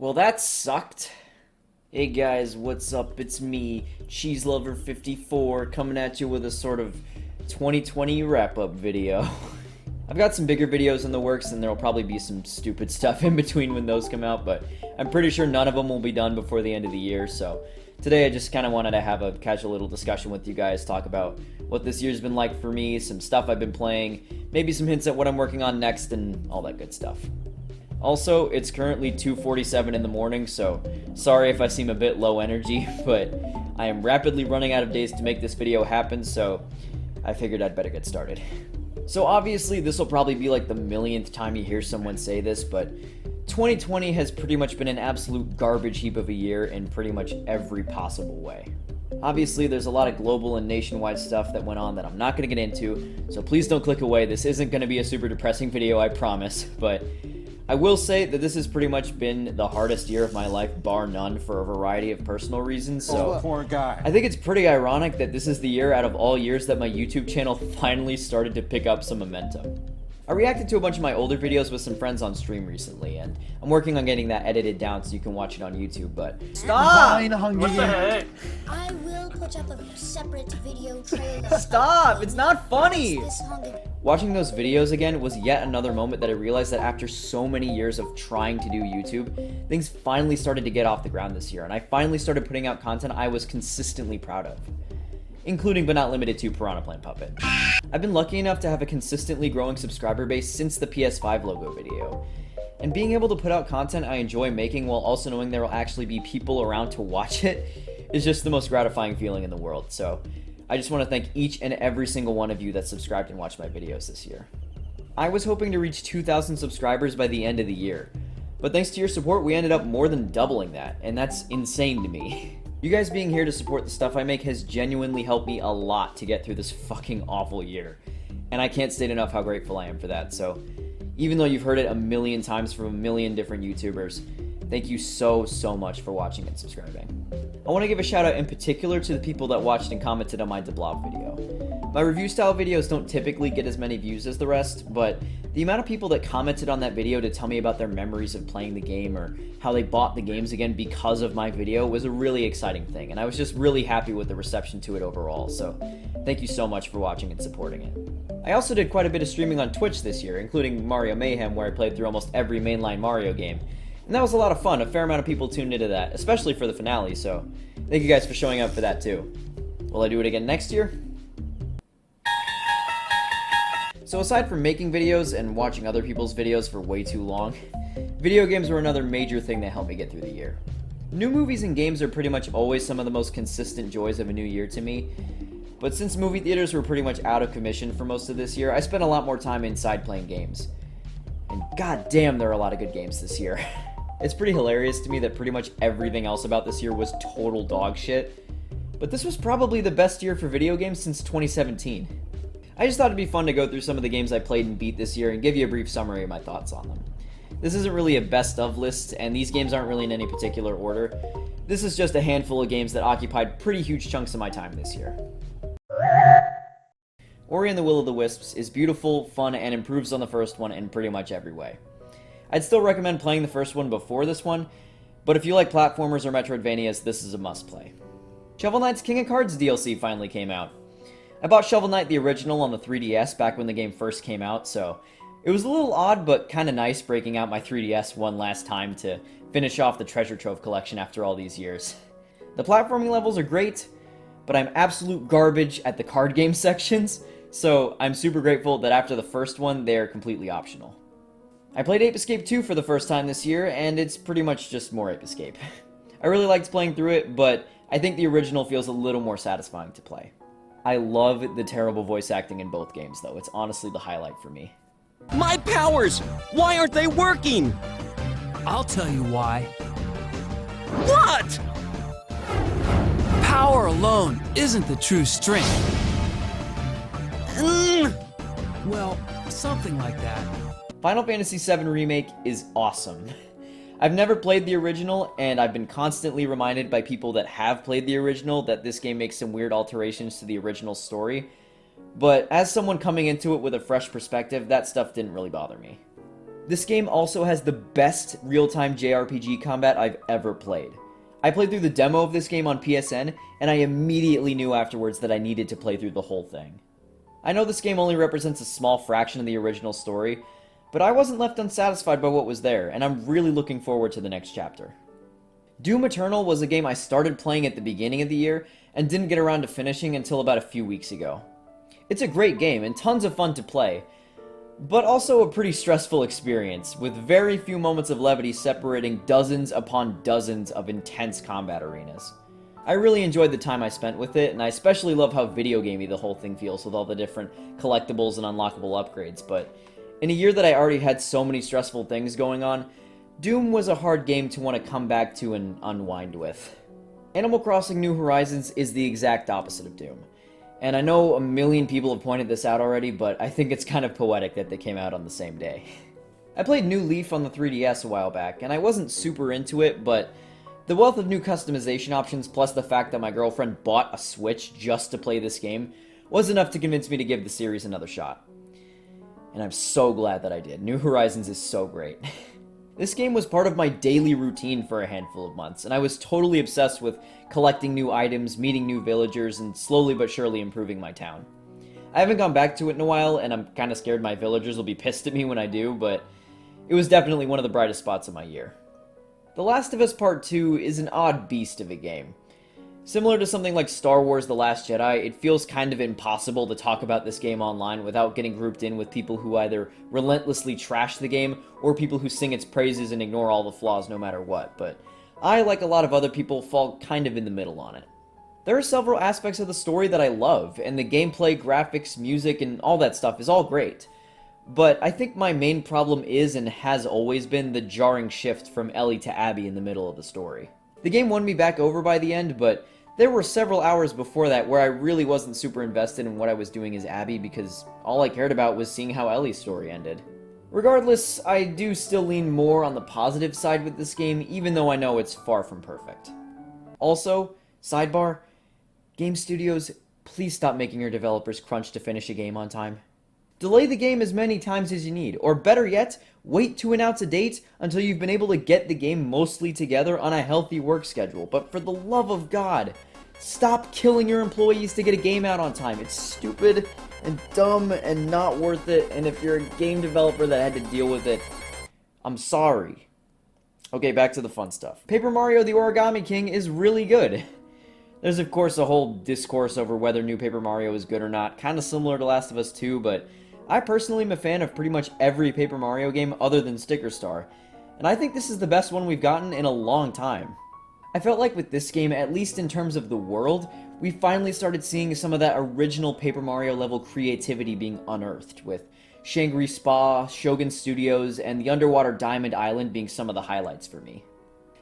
Well, that sucked. Hey guys, what's up? It's me, CheeseLover54, coming at you with a sort of 2020 wrap-up video. I've got some bigger videos in the works, and there'll probably be some stupid stuff in between when those come out, but I'm pretty sure none of them will be done before the end of the year, so today I just kind of wanted to have a casual little discussion with you guys, talk about what this year's been like for me, some stuff I've been playing, maybe some hints at what I'm working on next, and all that good stuff. Also, it's currently 2:47 in the morning, so sorry if I seem a bit low energy, but I am rapidly running out of days to make this video happen, so I figured I'd better get started. So obviously, this will probably be like the millionth time you hear someone say this, but 2020 has pretty much been an absolute garbage heap of a year in pretty much every possible way. Obviously, there's a lot of global and nationwide stuff that went on that I'm not going to get into, so please don't click away. This isn't going to be a super depressing video, I promise, but I will say that this has pretty much been the hardest year of my life, bar none, for a variety of personal reasons, so poor guy. I think it's pretty ironic that this is the year out of all years that my YouTube channel finally started to pick up some momentum. I reacted to a bunch of my older videos with some friends on stream recently, and I'm working on getting that edited down so you can watch it on YouTube, but stop! What the heck? I will put up a separate video trailer. Stop! It's not funny! This hunger. Watching those videos again was yet another moment that I realized that after so many years of trying to do YouTube, things finally started to get off the ground this year, and I finally started putting out content I was consistently proud of. Including but not limited to Piranha Plant Puppet. I've been lucky enough to have a consistently growing subscriber base since the PS5 logo video. And being able to put out content I enjoy making while also knowing there will actually be people around to watch it is just the most gratifying feeling in the world. So I just want to thank each and every single one of you that subscribed and watched my videos this year. I was hoping to reach 2,000 subscribers by the end of the year, but thanks to your support we ended up more than doubling that, and that's insane to me. You guys being here to support the stuff I make has genuinely helped me a lot to get through this fucking awful year, and I can't state enough how grateful I am for that. So even though you've heard it a million times from a million different YouTubers, thank you so much for watching and subscribing. I want to give a shout out in particular to the people that watched and commented on my Deblob video. My review style videos don't typically get as many views as the rest, but the amount of people that commented on that video to tell me about their memories of playing the game or how they bought the games again because of my video was a really exciting thing, and I was just really happy with the reception to it overall, so thank you so much for watching and supporting it. I also did quite a bit of streaming on Twitch this year, including Mario Mayhem, where I played through almost every mainline Mario game, and that was a lot of fun. A fair amount of people tuned into that, especially for the finale, so thank you guys for showing up for that too. Will I do it again next year? So aside from making videos and watching other people's videos for way too long, video games were another major thing that helped me get through the year. New movies and games are pretty much always some of the most consistent joys of a new year to me, but since movie theaters were pretty much out of commission for most of this year, I spent a lot more time inside playing games. And goddamn, there are a lot of good games this year. It's pretty hilarious to me that pretty much everything else about this year was total dog shit, but this was probably the best year for video games since 2017. I just thought it'd be fun to go through some of the games I played and beat this year and give you a brief summary of my thoughts on them. This isn't really a best of list, and these games aren't really in any particular order. This is just a handful of games that occupied pretty huge chunks of my time this year. Ori and the Will of the Wisps is beautiful, fun, and improves on the first one in pretty much every way. I'd still recommend playing the first one before this one, but if you like platformers or Metroidvanias, this is a must-play. Shovel Knight's King of Cards DLC finally came out. I bought Shovel Knight the original on the 3DS back when the game first came out, so it was a little odd but kinda nice breaking out my 3DS one last time to finish off the treasure trove collection after all these years. The platforming levels are great, but I'm absolute garbage at the card game sections, so I'm super grateful that after the first one, they're completely optional. I played Ape Escape 2 for the first time this year, and it's pretty much just more Ape Escape. I really liked playing through it, but I think the original feels a little more satisfying to play. I love the terrible voice acting in both games, though. It's honestly the highlight for me. My powers! Why aren't they working? I'll tell you why. What? Power alone isn't the true strength. Well, something like that. Final Fantasy VII Remake is awesome. I've never played the original, and I've been constantly reminded by people that have played the original that this game makes some weird alterations to the original story, but as someone coming into it with a fresh perspective, that stuff didn't really bother me. This game also has the best real-time JRPG combat I've ever played. I played through the demo of this game on PSN, and I immediately knew afterwards that I needed to play through the whole thing. I know this game only represents a small fraction of the original story, but I wasn't left unsatisfied by what was there, and I'm really looking forward to the next chapter. Doom Eternal was a game I started playing at the beginning of the year, and didn't get around to finishing until about a few weeks ago. It's a great game, and tons of fun to play, but also a pretty stressful experience, with very few moments of levity separating dozens upon dozens of intense combat arenas. I really enjoyed the time I spent with it, and I especially love how video gamey the whole thing feels with all the different collectibles and unlockable upgrades, but in a year that I already had so many stressful things going on, Doom was a hard game to want to come back to and unwind with. Animal Crossing New Horizons is the exact opposite of Doom. And I know a million people have pointed this out already, but I think it's kind of poetic that they came out on the same day. I played New Leaf on the 3DS a while back, and I wasn't super into it, but the wealth of new customization options plus the fact that my girlfriend bought a Switch just to play this game was enough to convince me to give the series another shot. And I'm so glad that I did. New Horizons is so great. This game was part of my daily routine for a handful of months, and I was totally obsessed with collecting new items, meeting new villagers, and slowly but surely improving my town. I haven't gone back to it in a while, and I'm kinda scared my villagers will be pissed at me when I do, but it was definitely one of the brightest spots of my year. The Last of Us Part 2 is an odd beast of a game. Similar to something like Star Wars The Last Jedi, it feels kind of impossible to talk about this game online without getting grouped in with people who either relentlessly trash the game or people who sing its praises and ignore all the flaws no matter what, but I, like a lot of other people, fall kind of in the middle on it. There are several aspects of the story that I love, and the gameplay, graphics, music, and all that stuff is all great. But I think my main problem is and has always been the jarring shift from Ellie to Abby in the middle of the story. The game won me back over by the end, but there were several hours before that where I really wasn't super invested in what I was doing as Abby because all I cared about was seeing how Ellie's story ended. Regardless, I do still lean more on the positive side with this game, even though I know it's far from perfect. Also, sidebar, game studios, please stop making your developers crunch to finish a game on time. Delay the game as many times as you need, or better yet, wait to announce a date until you've been able to get the game mostly together on a healthy work schedule. But for the love of God, stop killing your employees to get a game out on time. It's stupid and dumb and not worth it, and if you're a game developer that had to deal with it, I'm sorry. Okay, back to the fun stuff. Paper Mario the Origami King is really good. There's of course a whole discourse over whether New Paper Mario is good or not, kinda similar to Last of Us 2, but I personally am a fan of pretty much every Paper Mario game other than Sticker Star, and I think this is the best one we've gotten in a long time. I felt like with this game, at least in terms of the world, we finally started seeing some of that original Paper Mario level creativity being unearthed, with Shangri Spa, Shogun Studios, and the underwater Diamond Island being some of the highlights for me.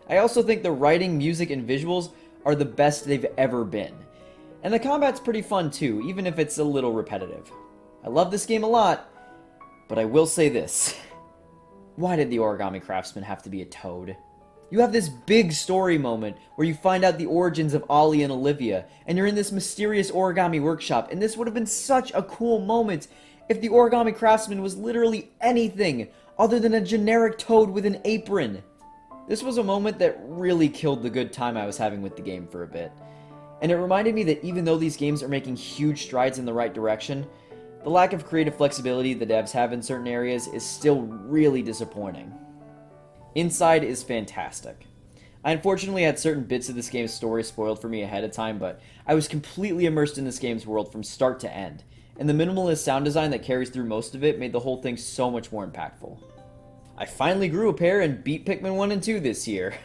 I also think the writing, music, and visuals are the best they've ever been. And the combat's pretty fun too, even if it's a little repetitive. I love this game a lot, but I will say this. Why did the Origami Craftsman have to be a toad? You have this big story moment where you find out the origins of Ollie and Olivia, and you're in this mysterious origami workshop, and this would have been such a cool moment if the Origami Craftsman was literally anything other than a generic toad with an apron. This was a moment that really killed the good time I was having with the game for a bit. And it reminded me that even though these games are making huge strides in the right direction, the lack of creative flexibility the devs have in certain areas is still really disappointing. Inside is fantastic. I unfortunately had certain bits of this game's story spoiled for me ahead of time, but I was completely immersed in this game's world from start to end, and the minimalist sound design that carries through most of it made the whole thing so much more impactful. I finally grew a pair and beat Pikmin 1 and 2 this year.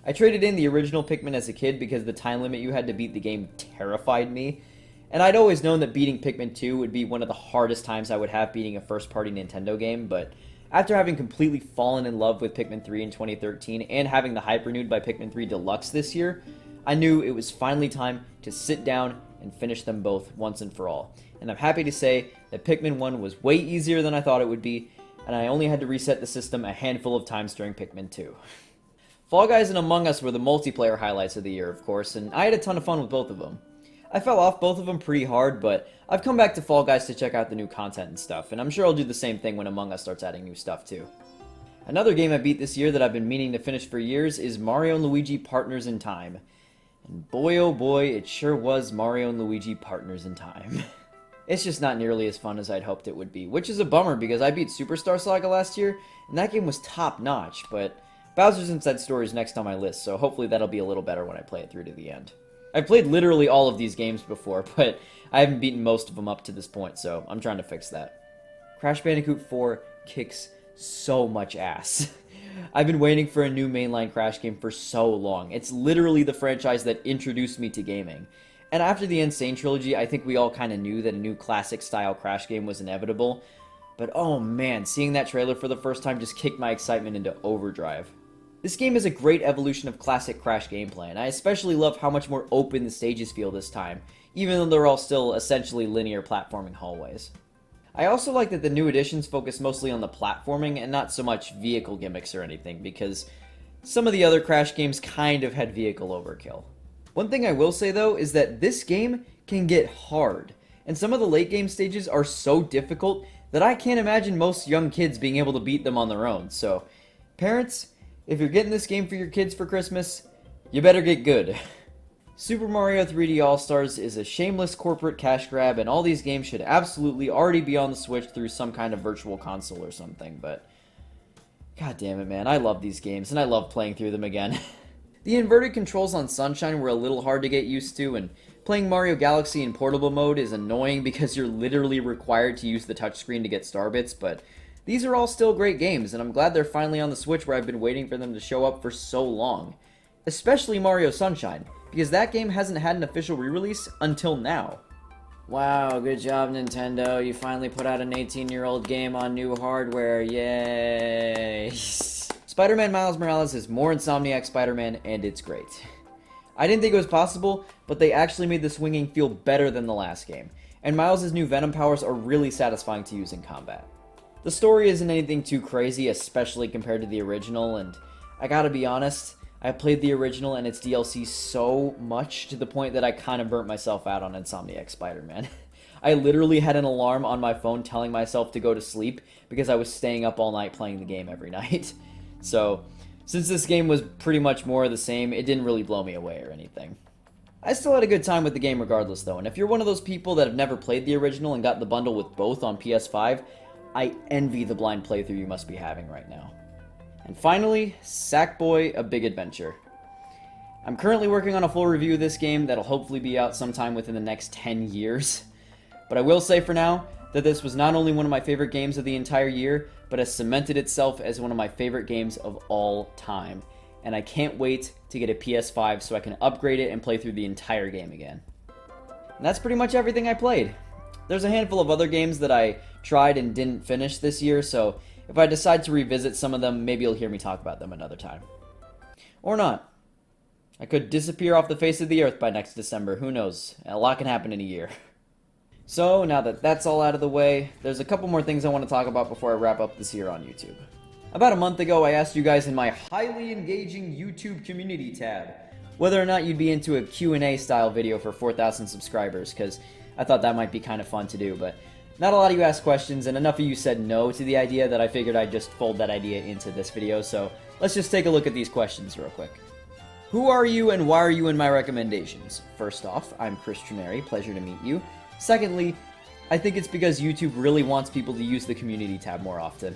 I traded in the original Pikmin as a kid because the time limit you had to beat the game terrified me, and I'd always known that beating Pikmin 2 would be one of the hardest times I would have beating a first-party Nintendo game, but after having completely fallen in love with Pikmin 3 in 2013 and having the hype renewed by Pikmin 3 Deluxe this year, I knew it was finally time to sit down and finish them both once and for all. And I'm happy to say that Pikmin 1 was way easier than I thought it would be, and I only had to reset the system a handful of times during Pikmin 2. Fall Guys and Among Us were the multiplayer highlights of the year, of course, and I had a ton of fun with both of them. I fell off both of them pretty hard, but I've come back to Fall Guys to check out the new content and stuff, and I'm sure I'll do the same thing when Among Us starts adding new stuff too. Another game I beat this year that I've been meaning to finish for years is Mario & Luigi Partners in Time. And boy oh boy, it sure was Mario & Luigi Partners in Time. It's just not nearly as fun as I'd hoped it would be, which is a bummer because I beat Superstar Saga last year, and that game was top notch, but Bowser's Inside Story is next on my list, so hopefully that'll be a little better when I play it through to the end. I've played literally all of these games before, but I haven't beaten most of them up to this point, so I'm trying to fix that. Crash Bandicoot 4 kicks so much ass. I've been waiting for a new mainline Crash game for so long. It's literally the franchise that introduced me to gaming. And after the Insane trilogy, I think we all kind of knew that a new classic-style Crash game was inevitable. But oh man, seeing that trailer for the first time just kicked my excitement into overdrive. This game is a great evolution of classic Crash gameplay, and I especially love how much more open the stages feel this time, even though they're all still essentially linear platforming hallways. I also like that the new additions focus mostly on the platforming and not so much vehicle gimmicks or anything, because some of the other Crash games kind of had vehicle overkill. One thing I will say though is that this game can get hard, and some of the late game stages are so difficult that I can't imagine most young kids being able to beat them on their own. So, parents, if you're getting this game for your kids for Christmas, you better get good. Super Mario 3D All-Stars is a shameless corporate cash grab, and all these games should absolutely already be on the Switch through some kind of virtual console or something, but god damn it, man, I love these games, and I love playing through them again. The inverted controls on Sunshine were a little hard to get used to, and playing Mario Galaxy in portable mode is annoying because you're literally required to use the touchscreen to get star bits, but these are all still great games, and I'm glad they're finally on the Switch where I've been waiting for them to show up for so long. Especially Mario Sunshine, because that game hasn't had an official re-release until now. Wow, good job Nintendo, you finally put out an 18-year-old game on new hardware, yay! Spider-Man Miles Morales is more Insomniac Spider-Man, and it's great. I didn't think it was possible, but they actually made the swinging feel better than the last game, and Miles' new Venom powers are really satisfying to use in combat. The story isn't anything too crazy, especially compared to the original, and I gotta be honest, I played the original and its DLC so much to the point that I kind of burnt myself out on Insomniac Spider-Man. I literally had an alarm on my phone telling myself to go to sleep because I was staying up all night playing the game every night. So, since this game was pretty much more of the same, it didn't really blow me away or anything. I still had a good time with the game regardless though, and if you're one of those people that have never played the original and got the bundle with both on PS5, I envy the blind playthrough you must be having right now. And finally, Sackboy: A Big Adventure. I'm currently working on a full review of this game that'll hopefully be out sometime within the next 10 years. But I will say for now that this was not only one of my favorite games of the entire year, but has cemented itself as one of my favorite games of all time. And I can't wait to get a PS5 so I can upgrade it and play through the entire game again. And that's pretty much everything I played. There's a handful of other games that I tried and didn't finish this year, so if I decide to revisit some of them, maybe you'll hear me talk about them another time. Or not. I could disappear off the face of the earth by next December, who knows? A lot can happen in a year. So, now that that's all out of the way, there's a couple more things I want to talk about before I wrap up this year on YouTube. About a month ago, I asked you guys in my highly engaging YouTube community tab whether or not you'd be into a Q&A style video for 4,000 subscribers, because I thought that might be kind of fun to do, but not a lot of you asked questions, and enough of you said no to the idea that I figured I'd just fold that idea into this video, so let's just take a look at these questions real quick. Who are you and why are you in my recommendations? First off, I'm Chris Trenary, pleasure to meet you. Secondly, I think it's because YouTube really wants people to use the community tab more often.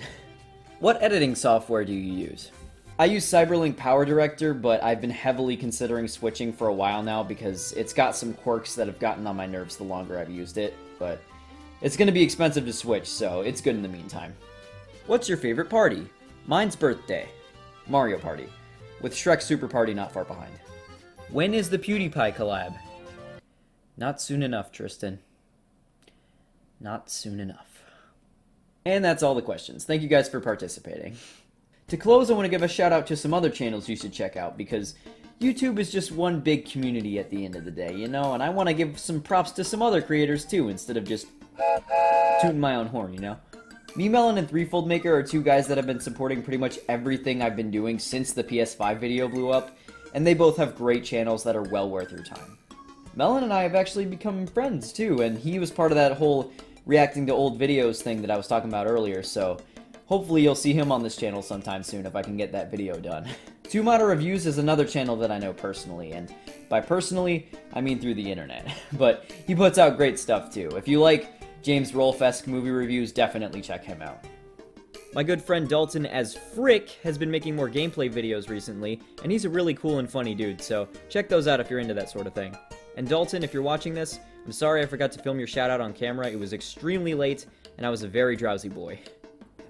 What editing software do you use? I use Cyberlink Power Director, but I've been heavily considering switching for a while now because it's got some quirks that have gotten on my nerves the longer I've used it, but it's going to be expensive to switch, so it's good in the meantime. What's your favorite party? Mine's birthday. Mario Party, with Shrek Super Party not far behind. When is the PewDiePie collab? Not soon enough, Tristan. Not soon enough. And that's all the questions. Thank you guys for participating. To close, I want to give a shout out to some other channels you should check out, because YouTube is just one big community at the end of the day, you know, and I want to give some props to some other creators too, instead of just tooting my own horn, you know? MeMelon and Threefold Maker are two guys that have been supporting pretty much everything I've been doing since the PS5 video blew up, and they both have great channels that are well worth your time. Melon and I have actually become friends too, and he was part of that whole reacting to old videos thing that I was talking about earlier, so hopefully you'll see him on this channel sometime soon if I can get that video done. Two Modder Reviews is another channel that I know personally, and by personally, I mean through the internet. But he puts out great stuff too. If you like James Rolfe-esque movie reviews, definitely check him out. My good friend Dalton as Frick has been making more gameplay videos recently, and he's a really cool and funny dude, so check those out if you're into that sort of thing. And Dalton, if you're watching this, I'm sorry I forgot to film your shout out on camera. It was extremely late, and I was a very drowsy boy.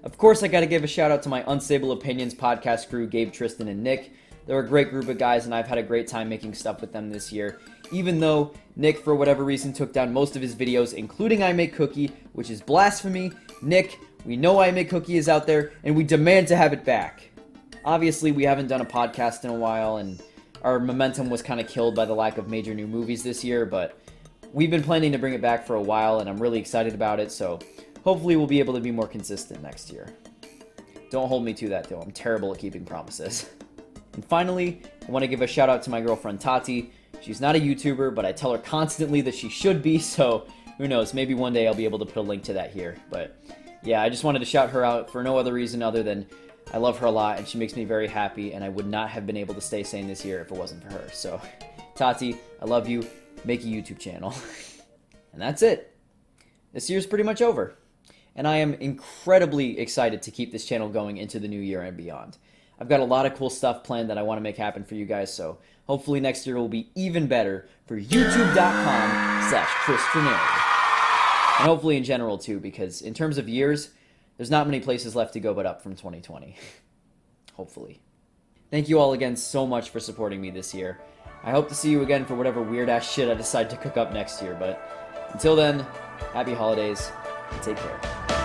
Of course, I gotta give a shout out to my Unstable Opinions podcast crew, Gabe, Tristan, and Nick. They're a great group of guys, and I've had a great time making stuff with them this year. Even though Nick, for whatever reason, took down most of his videos, including I Make Cookie, which is blasphemy. Nick, we know I Make Cookie is out there, and we demand to have it back. Obviously, we haven't done a podcast in a while, and our momentum was kind of killed by the lack of major new movies this year, but we've been planning to bring it back for a while, and I'm really excited about it, so hopefully we'll be able to be more consistent next year. Don't hold me to that, though. I'm terrible at keeping promises. And finally, I want to give a shout out to my girlfriend Tati. She's not a YouTuber, but I tell her constantly that she should be, so who knows, maybe one day I'll be able to put a link to that here. But yeah, I just wanted to shout her out for no other reason other than I love her a lot and she makes me very happy, and I would not have been able to stay sane this year if it wasn't for her. So Tati, I love you. Make a YouTube channel. And that's it. This year's pretty much over. And I am incredibly excited to keep this channel going into the new year and beyond. I've got a lot of cool stuff planned that I want to make happen for you guys, so hopefully next year will be even better for youtube.com/Chris Trenary. And hopefully in general too, because in terms of years, there's not many places left to go but up from 2020. Hopefully. Thank you all again so much for supporting me this year. I hope to see you again for whatever weird-ass shit I decide to cook up next year, but until then, happy holidays, and take care.